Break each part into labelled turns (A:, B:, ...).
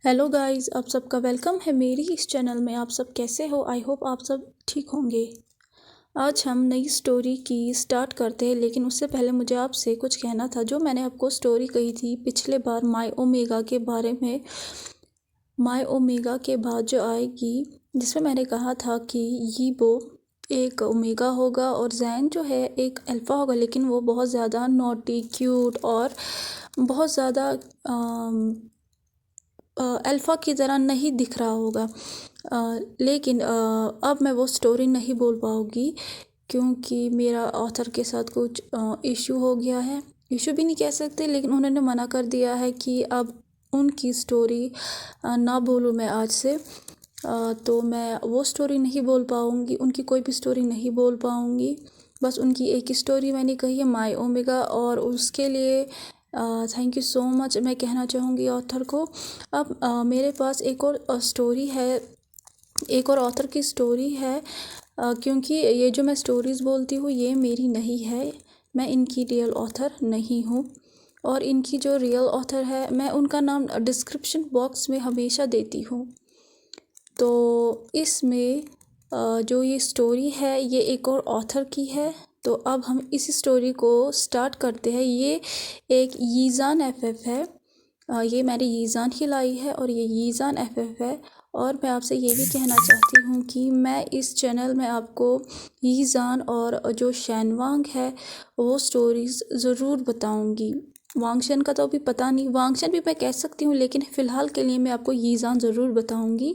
A: Hello guys, आप सबका welcome है मेरी इस चैनल में। आप सब कैसे हो? आई होप आप सब ठीक होंगे। आज हम नई स्टोरी की स्टार्ट करते हैं, लेकिन उससे पहले मुझे आपसे कुछ कहना था। जो मैंने आपको स्टोरी कही थी पिछले बार माय ओमेगा के बारे में, माय ओमेगा के बाद जो आएगी, जिसमें मैंने कहा था कि यीबो एक ओमेगा होगा और जैन जो है एक अल्फ़ा होगा, लेकिन वो बहुत ज़्यादा नॉटी, क्यूट और बहुत ज़्यादा अल्फ़ा की तरह नहीं दिख रहा होगा। लेकिन अब मैं वो स्टोरी नहीं बोल पाऊँगी, क्योंकि मेरा ऑथर के साथ कुछ इश्यू हो गया है। इश्यू भी नहीं कह सकते, लेकिन उन्होंने मना कर दिया है कि अब उनकी स्टोरी ना बोलूँ मैं आज से। तो मैं वो स्टोरी नहीं बोल पाऊँगी, उनकी कोई भी स्टोरी नहीं बोल पाऊँगी। बस उनकी एक ही स्टोरी मैंने कही है, माय ओमेगा, और उसके लिए थैंक यू सो मच मैं कहना चाहूँगी ऑथर को। अब मेरे पास एक और स्टोरी है, एक और ऑथर की स्टोरी है, क्योंकि ये जो मैं स्टोरीज़ बोलती हूँ ये मेरी नहीं है, मैं इनकी रियल ऑथर नहीं हूँ। और इनकी जो रियल ऑथर है, मैं उनका नाम डिस्क्रिप्शन बॉक्स में हमेशा देती हूँ। तो इसमें जो ये स्टोरी है ये एक और ऑथर की है। तो अब हम इस स्टोरी को स्टार्ट करते हैं। ये एक यीज़ान एफएफ है। ये मैंने यीज़ान ही लाई है और ये यीज़ान एफएफ है। और मैं आपसे ये भी कहना चाहती हूँ कि मैं इस चैनल में आपको यीज़ान और जो शैनवांग है वो स्टोरीज़ ज़रूर बताऊँगी। वांगशन का तो अभी पता नहीं, वांगशन भी मैं कह सकती हूँ, लेकिन फ़िलहाल के लिए मैं आपको यीज़ान ज़रूर बताऊँगी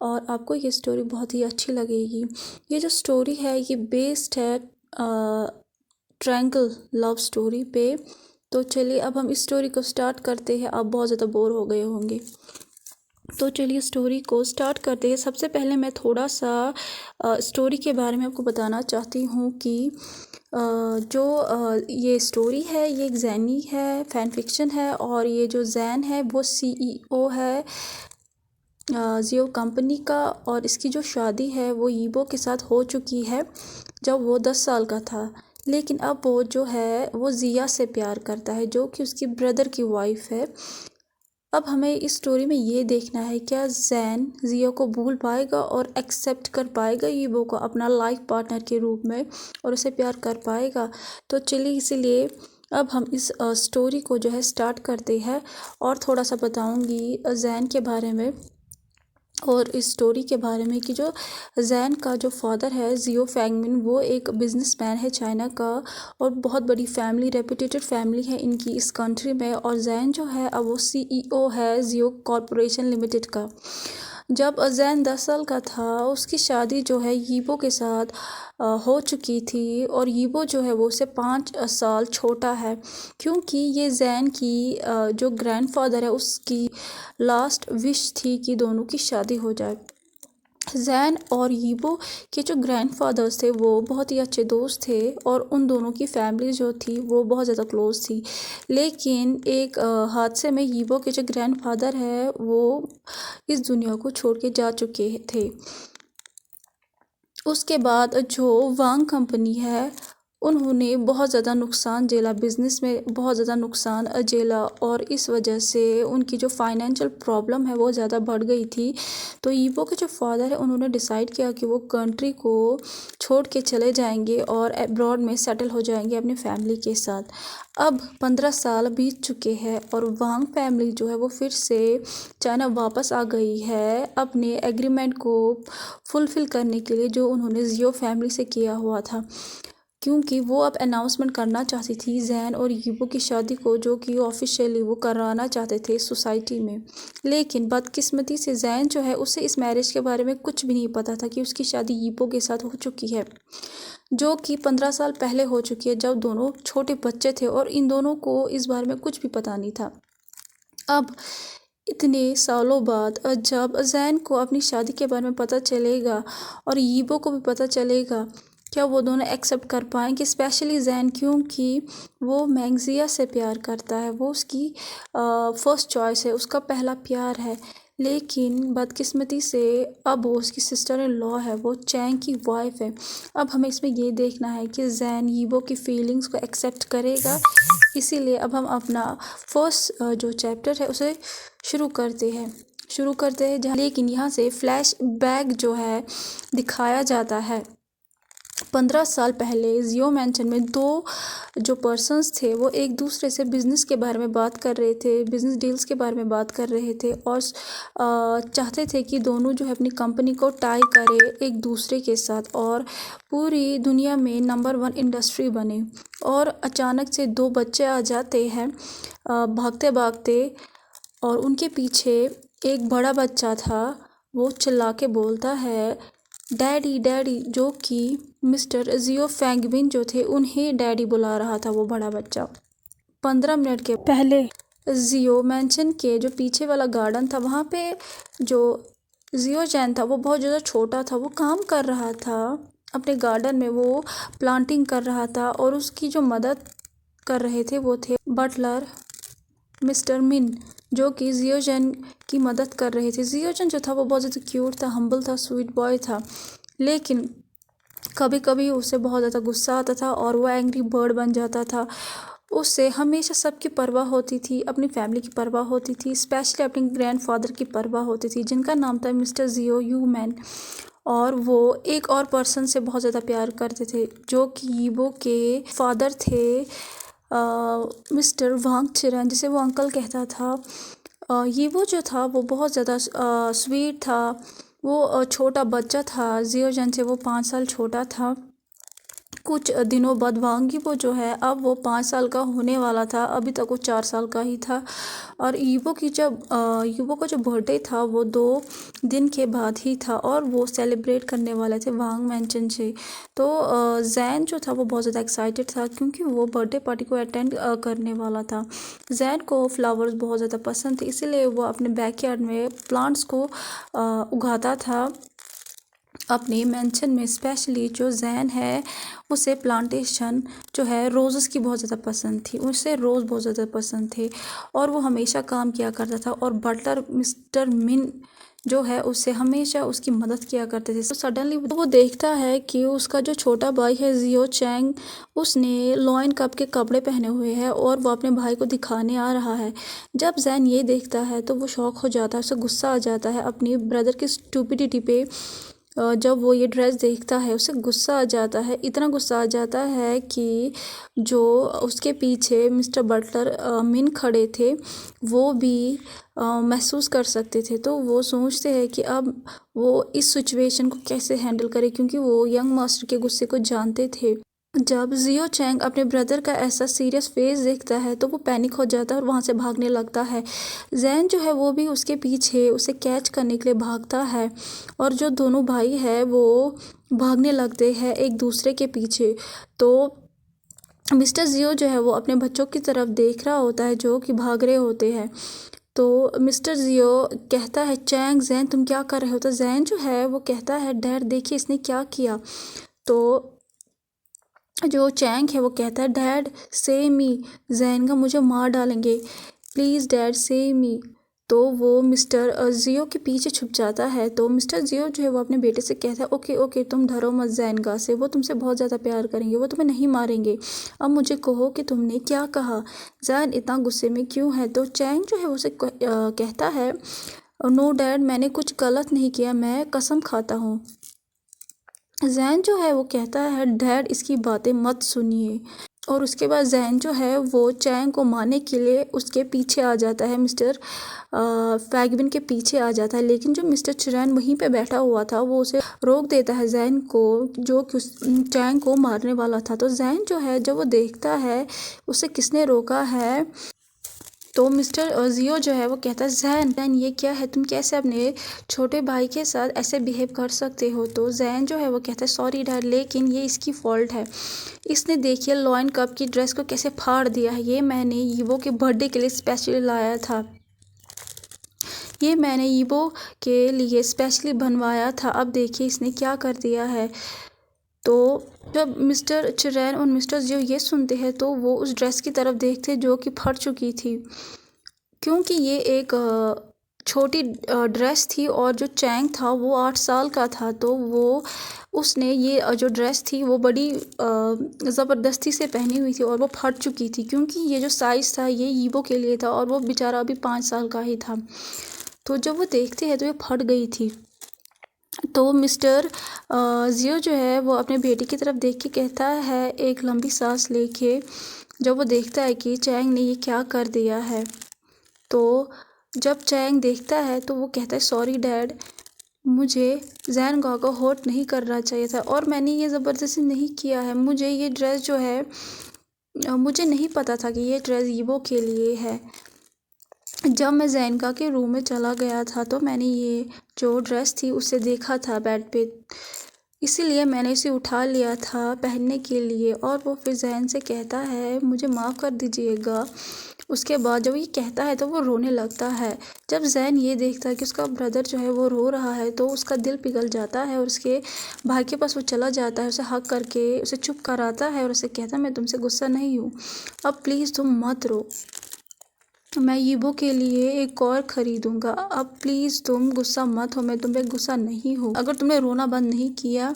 A: और आपको ये स्टोरी बहुत ही अच्छी लगेगी। ये जो स्टोरी है ये बेस्ड है ट्रायंगल लव स्टोरी पे। तो चलिए अब हम इस स्टोरी को स्टार्ट करते हैं। आप बहुत ज़्यादा बोर हो गए होंगे, तो चलिए स्टोरी को स्टार्ट करते हैं। सबसे पहले मैं थोड़ा सा स्टोरी के बारे में आपको बताना चाहती हूँ कि जो ये स्टोरी है ये एक जैनी है, फैन फिक्शन है। और ये जो जैन है वो सीईओ है जियो कंपनी का, और इसकी जो शादी है वो यीबो के साथ हो चुकी है जब वो 10 साल का था। लेकिन अब वो जो है वो जिया से प्यार करता है, जो कि उसकी ब्रदर की वाइफ है। अब हमें इस स्टोरी में ये देखना है, क्या जैन जिया को भूल पाएगा और एक्सेप्ट कर पाएगा यीबो को अपना लाइफ पार्टनर के रूप में और उसे प्यार कर पाएगा। तो चलिए इसीलिए अब हम इस स्टोरी को जो है स्टार्ट करते हैं और थोड़ा सा बताऊंगी जैन के बारे में और इस स्टोरी के बारे में कि जो जैन का जो फादर है जियो फैंगमिन, वो एक बिजनेसमैन है चाइना का और बहुत बड़ी फैमिली, रेपुटेटेड फैमिली है इनकी इस कंट्री में। और जैन जो है अब वो सीईओ है जियो कॉरपोरेशन लिमिटेड का। जब जैन 10 साल का था उसकी शादी जो है यीबो के साथ हो चुकी थी, और यीबो जो है वो उससे 5 साल छोटा है, क्योंकि ये जैन की जो ग्रैंडफादर है उसकी लास्ट विश थी कि दोनों की शादी हो जाए। जैन और यीबो के जो ग्रैंडफादर्स थे वो बहुत ही अच्छे दोस्त थे और उन दोनों की फैमिली जो थी वो बहुत ज़्यादा क्लोज थी। लेकिन एक हादसे में यीबो के जो ग्रैंडफादर है वो इस दुनिया को छोड़ के जा चुके थे। उसके बाद जो वांग कंपनी है उन्होंने बहुत ज़्यादा नुकसान झेला, बिज़नेस में बहुत ज़्यादा नुकसान झेला, और इस वजह से उनकी जो फाइनेंशियल प्रॉब्लम है वो ज़्यादा बढ़ गई थी। तो यीबो के जो फादर है उन्होंने डिसाइड किया कि वो कंट्री को छोड़ के चले जाएंगे और अब्रॉड में सेटल हो जाएंगे अपनी फैमिली के साथ। अब 15 साल बीत चुके हैं और वांग फैमिली जो है वो फिर से चाइना वापस आ गई है अपने एग्रीमेंट को फुलफ़िल करने के लिए जो उन्होंने जियो फैमिली से किया हुआ था, क्योंकि वो अब अनाउंसमेंट करना चाहती थी जैन और यीबो की शादी को, जो कि ऑफिशियली वो कराना चाहते थे सोसाइटी में। लेकिन बदकिस्मती से जैन जो है उसे इस मैरिज के बारे में कुछ भी नहीं पता था कि उसकी शादी यीबो के साथ हो चुकी है, जो कि 15 साल पहले हो चुकी है जब दोनों छोटे बच्चे थे, और इन दोनों को इस बारे में कुछ भी पता नहीं था। अब इतने सालों बाद जब जैन को अपनी शादी के बारे में पता चलेगा और यीबो को भी पता चलेगा, क्या वो दोनों एक्सेप्ट कर पाएंगे? स्पेशली जैन, क्योंकि वो मैंगजिया से प्यार करता है, वो उसकी फर्स्ट चॉइस है, उसका पहला प्यार है। लेकिन बदकिस्मती से अब वो उसकी सिस्टर इन लॉ है, वो चैंग की वाइफ है। अब हमें इसमें ये देखना है कि जैन यीबो की फीलिंग्स को एक्सेप्ट करेगा। इसीलिए अब हम अपना फर्स्ट जो चैप्टर है उसे शुरू करते हैं। शुरू करते हैं, जहाँ लेकिन यहाँ से फ्लैश बैक जो है दिखाया जाता है। 15 साल पहले जियो मैंशन में दो जो पर्सन्स थे वो एक दूसरे से बिज़नेस के बारे में बात कर रहे थे, बिज़नेस डील्स के बारे में बात कर रहे थे और चाहते थे कि दोनों जो है अपनी कंपनी को टाई करे एक दूसरे के साथ और पूरी दुनिया में नंबर 1 इंडस्ट्री बने। और अचानक से दो बच्चे आ जाते हैं भागते भागते, और उनके पीछे एक बड़ा बच्चा था। वो चिल्ला के बोलता है डैडी डैडी, जो कि मिस्टर जियो फैंगबिन जो थे उन्हें डैडी बुला रहा था वो बड़ा बच्चा। 15 मिनट के पहले जियो मैंशन के जो पीछे वाला गार्डन था वहाँ पे जो जियो चैन था वो बहुत ज़्यादा छोटा था। वो काम कर रहा था अपने गार्डन में, वो प्लांटिंग कर रहा था और उसकी जो मदद कर रहे थे वो थे बटलर मिस्टर मिन, जो कि जियो चैन की मदद कर रहे थे। जियो चैन जो था वो बहुत ज़्यादा क्यूट था, हम्बल था, स्वीट बॉय था, लेकिन कभी कभी उसे बहुत ज़्यादा गुस्सा आता था और वो एंग्री बर्ड बन जाता था। उससे हमेशा सबकी परवाह होती थी, अपनी फैमिली की परवाह होती थी, स्पेशली अपने ग्रैंडफादर की परवाह होती थी जिनका नाम था मिस्टर जियो यू मैन। और वो एक और पर्सन से बहुत ज़्यादा प्यार करते थे जो कि यीबो के फादर थे, मिस्टर वांग चिरन, जिसे वो अंकल कहता था। यीबो जो था वो बहुत ज़्यादा स्वीट था। वो छोटा बच्चा था, जियो जन से वो 5 साल छोटा था। कुछ दिनों बाद वांग यीबो जो है अब वो 5 साल का होने वाला था, अभी तक वो 4 साल का ही था। और यीबो का जो बर्थडे था वो 2 दिन के बाद ही था और वो सेलिब्रेट करने वाले थे वांग मैंशन से। तो जैन जो था वो बहुत ज़्यादा एक्साइटेड था क्योंकि वो बर्थडे पार्टी को अटेंड करने वाला था। जैन को फ्लावर्स बहुत ज़्यादा पसंद थे, इसीलिए वो अपने बैकयार्ड में प्लांट्स को उगाता था अपने मेंशन में। स्पेशली जो जैन है उसे प्लांटेशन जो है रोज़ेस की बहुत ज़्यादा पसंद थी, उसे रोज़ बहुत ज़्यादा पसंद थे और वो हमेशा काम किया करता था। और बटलर मिस्टर मिन जो है उससे हमेशा उसकी मदद किया करते थे। तो सडनली वो देखता है कि उसका जो छोटा भाई है जियो चैंग, उसने लॉयन कप के कपड़े पहने हुए हैं और वो अपने भाई को दिखाने आ रहा है। जब जैन ये देखता है तो वो शॉक हो जाता है, उसे गुस्सा आ जाता है अपनी ब्रदर की स्टूपिडिटी पे। जब वो ये ड्रेस देखता है उसे गुस्सा आ जाता है, इतना गुस्सा आ जाता है कि जो उसके पीछे मिस्टर बटलर मिन खड़े थे वो भी महसूस कर सकते थे। तो वो सोचते हैं कि अब वो इस सिचुएशन को कैसे हैंडल करे, क्योंकि वो यंग मास्टर के गुस्से को जानते थे। जब जियो चैंग अपने ब्रदर का ऐसा सीरियस फेस देखता है तो वो पैनिक हो जाता है और वहाँ से भागने लगता है। जैन जो है वो भी उसके पीछे उसे कैच करने के लिए भागता है और जो दोनों भाई है वो भागने लगते हैं एक दूसरे के पीछे। तो मिस्टर जियो जो है वो अपने बच्चों की तरफ देख रहा होता है जो कि भाग रहे होते हैं। तो मिस्टर जियो कहता है चैंग जैन तुम क्या कर रहे हो। तो जैन जो है वो कहता है डैड देखिए इसने क्या किया। तो जो चैंग है वो कहता है डैड से मी, जैन का मुझे मार डालेंगे, प्लीज़ डैड से मी। तो वो मिस्टर जियो के पीछे छुप जाता है। तो मिस्टर जियो जो है वो अपने बेटे से कहता है ओके ओके तुम डरो मत जैनगा से, वो तुमसे बहुत ज़्यादा प्यार करेंगे, वो तुम्हें नहीं मारेंगे। अब मुझे कहो कि तुमने क्या कहा, जैन इतना गुस्से में क्यों है। तो चैंग जो है उसे कहता है नो डैड मैंने कुछ गलत नहीं किया, मैं कसम खाता हूँ। जैन जो है वो कहता है डैड इसकी बातें मत सुनिए। और उसके बाद जैन जो है वो चैंग को मारने के लिए उसके पीछे आ जाता है, मिस्टर फैगबिन के पीछे आ जाता है। लेकिन जो मिस्टर चिरैन वहीं पे बैठा हुआ था वो उसे रोक देता है जैन को, जो कि चैंग को मारने वाला था। तो जैन जो है जब वो देखता है उसे किसने रोका है तो मिस्टर जियो जो है वो कहता है जैन ये क्या है, तुम कैसे अपने छोटे भाई के साथ ऐसे बिहेव कर सकते हो। तो जैन जो है वो कहता है सॉरी डैड लेकिन ये इसकी फॉल्ट है, इसने देखिए लॉयन कप की ड्रेस को कैसे फाड़ दिया है, ये मैंने यीबो के बर्थडे के लिए स्पेशली लाया था, ये मैंने यीबो के लिए स्पेशली बनवाया था, अब देखिए इसने क्या कर दिया है। तो जब मिस्टर चिरैन और मिस्टर जियो ये सुनते हैं तो वो उस ड्रेस की तरफ देखते जो कि फट चुकी थी, क्योंकि ये एक छोटी ड्रेस थी और जो चैंग था वो 8 साल का था। तो वो उसने ये जो ड्रेस थी वो बड़ी ज़बरदस्ती से पहनी हुई थी और वो फट चुकी थी, क्योंकि ये जो साइज़ था ये यीबो के लिए था और वो बेचारा अभी 5 साल का ही था। तो जब वो देखते हैं तो ये फट गई थी। तो मिस्टर जियो जो है वो अपने बेटी की तरफ देख के कहता है एक लंबी सांस लेके, जब वो देखता है कि चैंग ने ये क्या कर दिया है। तो जब चैंग देखता है तो वो कहता है सॉरी डैड, मुझे जैन गा को हर्ट नहीं करना चाहिए था और मैंने ये ज़बरदस्ती नहीं किया है। मुझे ये ड्रेस जो है मुझे नहीं पता था कि ये ड्रेस यीबो के लिए है। जब मैं जैनका के रूम में चला गया था तो मैंने ये जो ड्रेस थी उसे देखा था बेड पे, इसीलिए मैंने इसे उठा लिया था पहनने के लिए। और वो फिर जैन से कहता है मुझे माफ़ कर दीजिएगा। उसके बाद जब ये कहता है तो वो रोने लगता है। जब जैन ये देखता है कि उसका ब्रदर जो है वो रो रहा है तो उसका दिल पिघल जाता है और उसके भाई के पास वो चला जाता है, उसे हक करके उसे चुप कराता है और उसे कहता है मैं तुमसे गुस्सा नहीं हूँ, अब प्लीज़ तुम मत रो, मैं यीबो के लिए एक और ख़रीदूँगा, अब प्लीज़ तुम गुस्सा मत हो, मैं तुम पे गुस्सा नहीं हूँ, अगर तुमने रोना बंद नहीं किया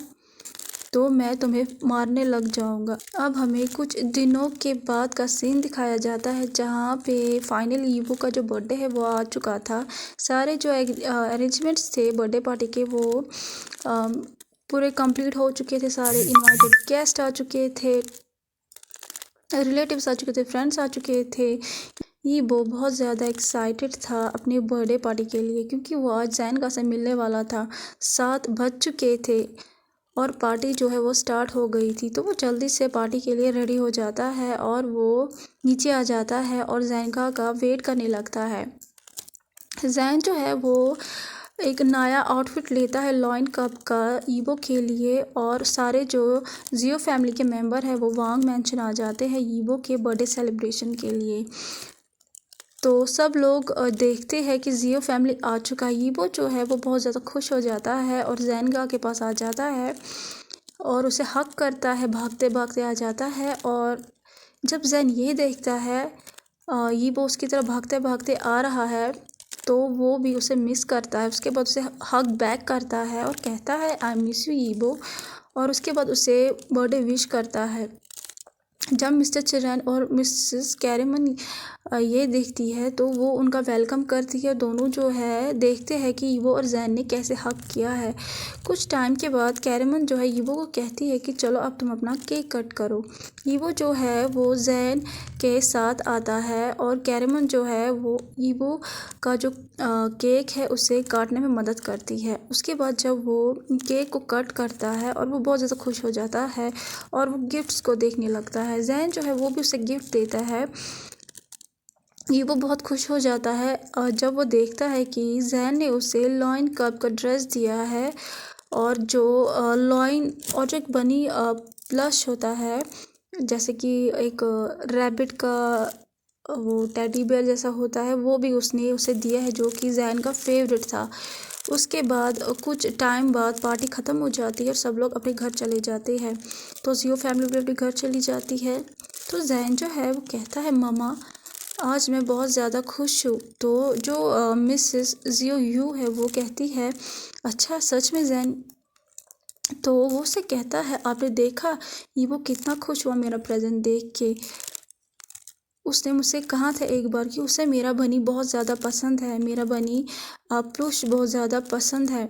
A: तो मैं तुम्हें मारने लग जाऊँगा। अब हमें कुछ दिनों के बाद का सीन दिखाया जाता है जहाँ पे फाइनल यीबो का जो बर्थडे है वो आ चुका था। सारे जो अरेंजमेंट्स थे बर्थडे पार्टी के वो पूरे कंप्लीट हो चुके थे, सारे इनवाइटेड गेस्ट आ चुके थे, रिलेटिव्स आ चुके थे, फ्रेंड्स आ चुके थे। यीबो बहुत ज़्यादा एक्साइटेड था अपनी बर्थडे पार्टी के लिए क्योंकि वो आज जैनका से मिलने वाला था। 7 बज चुके थे और पार्टी जो है वो स्टार्ट हो गई थी। तो वो जल्दी से पार्टी के लिए रेडी हो जाता है और वो नीचे आ जाता है और जैनका का वेट करने लगता है। जैन जो है वो एक नया आउटफिट लेता है लॉइन कप का यीबो के लिए और सारे जो जियो फैमिली के मेंबर हैं वो वांग मैंशन आ जाते हैं यीबो के बर्थडे सेलिब्रेशन के लिए। तो सब लोग देखते हैं कि जियो फैमिली आ चुका है। यीबो जो है वो बहुत ज़्यादा खुश हो जाता है और जैनगा के पास आ जाता है और उसे हक करता है, भागते भागते आ जाता है। और जब जैन ये देखता है यीबो उसकी तरफ भागते भागते आ रहा है तो वो भी उसे मिस करता है। उसके बाद उसे हक बैक करता है और कहता है आई मिस यू यीबो, और उसके बाद उसे बर्थडे विश करता है। जब मिस्टर चिरैन और मिसेस कैरेमन ये देखती है तो वो उनका वेलकम करती है। दोनों जो है देखते हैं कि यीबो और जैन ने कैसे हक किया है। कुछ टाइम के बाद कैरेमन जो है यीबो को कहती है कि चलो अब तुम अपना केक कट करो। यीबो जो है वो जैन के साथ आता है और कैरेमन जो है वो यीबो का जो केक है उसे काटने में मदद करती है। उसके बाद जब वो केक को कट करता है और वो बहुत ज़्यादा खुश हो जाता है और वो गिफ्ट्स को देखने लगता है। जैन जो है वो भी उसे गिफ्ट देता है। यीबो बहुत खुश हो जाता है और जब वो देखता है कि जैन ने उसे लॉइन कप का ड्रेस दिया है और जो लॉइन और जो एक बनी प्लश होता है जैसे कि एक रैबिट का वो टेडी बेयर जैसा होता है वो भी उसने उसे दिया है जो कि जैन का फेवरेट था। उसके बाद कुछ टाइम बाद पार्टी ख़त्म हो जाती है और सब लोग अपने घर चले जाते हैं। तो जियो फैमिली भी अपने घर चली जाती है। तो जैन जो है वो कहता है मामा आज मैं बहुत ज़्यादा खुश हूँ। तो जो मिसेस जियो यू है वो कहती है अच्छा सच में जैन? तो वो उसे कहता है आपने देखा ये वो कितना खुश हुआ मेरा प्रेजेंट देख के। उसने मुझसे कहा था एक बार कि उसे मेरा बनी बहुत ज़्यादा पसंद है, मेरा बनी प्लुश बहुत ज़्यादा पसंद है,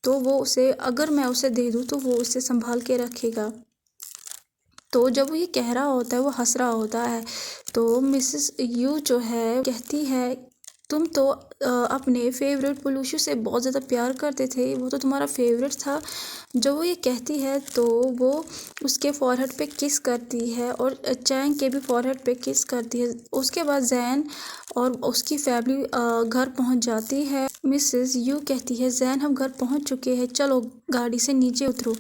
A: तो वो उसे अगर मैं उसे दे दूँ तो वो उसे संभाल के रखेगा। तो जब वो ये कह रहा होता है वो हंस रहा होता है। तो मिसेस यू जो है कहती है तुम तो अपने फेवरेट प्लूशू से बहुत ज़्यादा प्यार करते थे, वो तो तुम्हारा फेवरेट था। जब वो ये कहती है तो वो उसके फॉरहेड पे किस करती है और चैंग के भी फॉरहेड पे किस करती है। उसके बाद जैन और उसकी फैमिली घर पहुंच जाती है। मिसेस यू कहती है जैन हम घर पहुंच चुके हैं, चलो गाड़ी से नीचे उतरो।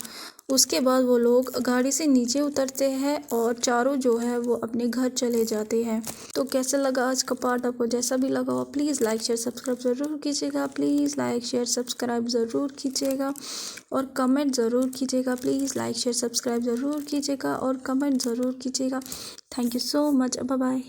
A: उसके बाद वो लोग गाड़ी से नीचे उतरते हैं और चारों जो है वो अपने घर चले जाते हैं। तो कैसा लगा आज का पार्ट? आपको जैसा भी लगा हो प्लीज़ लाइक शेयर सब्सक्राइब ज़रूर कीजिएगा। प्लीज़ लाइक शेयर सब्सक्राइब ज़रूर कीजिएगा और कमेंट ज़रूर कीजिएगा। प्लीज़ लाइक शेयर सब्सक्राइब ज़रूर कीजिएगा और कमेंट ज़रूर कीजिएगा। Thank you so much. Bye bye.